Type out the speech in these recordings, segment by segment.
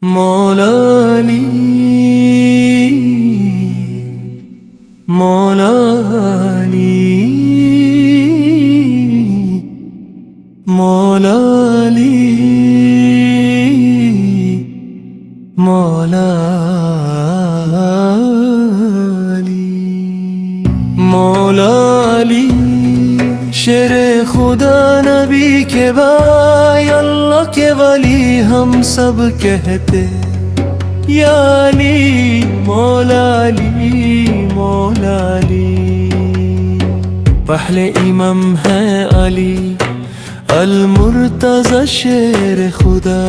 مولا علی مولا علی مولا علی مولا علی مولا علی شیر خدا نبی کے بھائی اللہ کے ولی ہم سب کہتے یا علی مولا علی مولا علی پہلے امام ہے علی المرتضی شیر خدا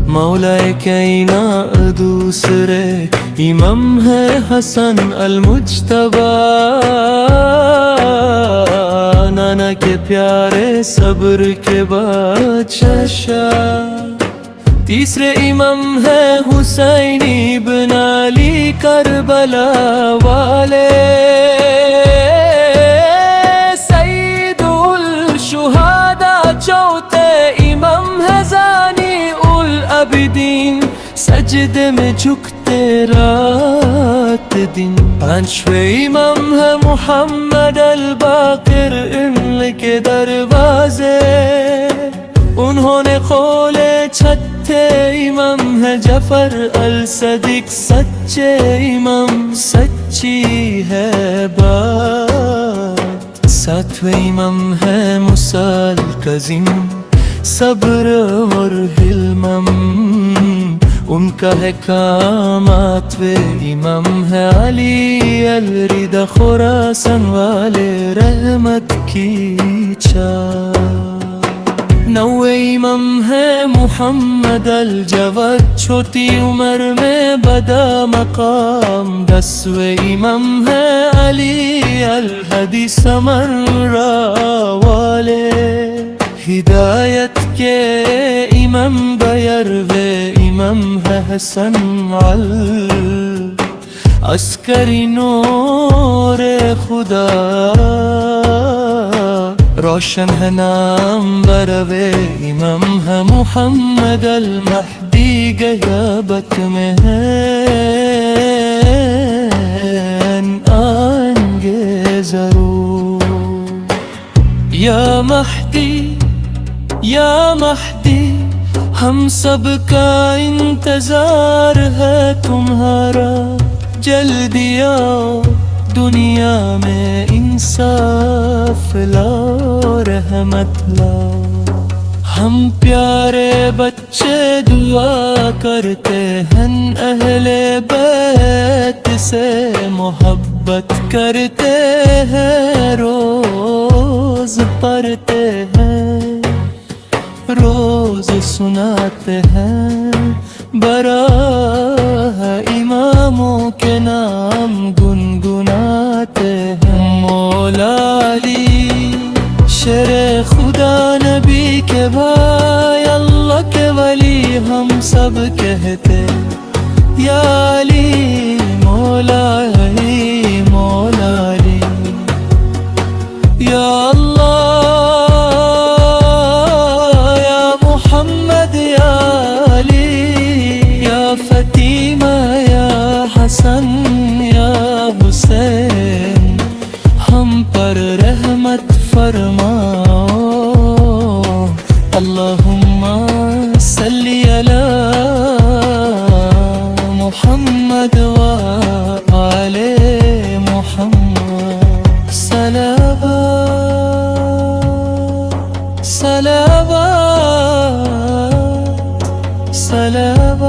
مولا کائنات دوسرے امام ہے حسن المجتبی نانا کے پیارے صبر کے بادشاہ شاہ تیسرے امام ہے حسین ابن علی کربلا والے سید الشہداء چوتھے امام ہے زانی العابدین سجدے میں جھکتے رات دن پانچویں امام ہے محمد الباقر ان کے دروازے انہوں نے کھولے چھٹے امام ہے جعفر الصادق سچے امام سچی ہے بات ساتویں امام ہے موسیٰ الکاظم صبر اور حلم ان کا ہے کام آٹھویں امام ہے علی الرضا خراسان والے رحمت کی چھاؤ نویں امام ہے محمد الجواد چھوٹی عمر میں بدا مقام دسویں امام ہے علی الہادی سمرا والے ہدایت کے امام بیرویں امام ہے حسن عسکری نور خدا روشن ہے نام بروے امام ہے محمد المہدی غیابت میں ہے آئیں گے ضرور یا مہدی یا مہدی ہم سب کا انتظار ہے تمہارا جلدی آؤ دنیا میں انصاف لاؤ رحمت لاؤ ہم پیارے بچے دعا کرتے ہیں اہل بیت سے محبت کرتے ہیں روز پڑھتے ہیں روز سناتے ہیں براہ اماموں کے نام گنگناتے ہیں مولا علی شیر خدا نبی کے بھائی اللہ کے ولی ہم سب کہتے یا علی مولا علی مولا علی یا اللہ حسن یا حسین ہم پر رحمت فرماؤ اللہم صلی علی محمد وآل محمد صلوات صلوات صلوات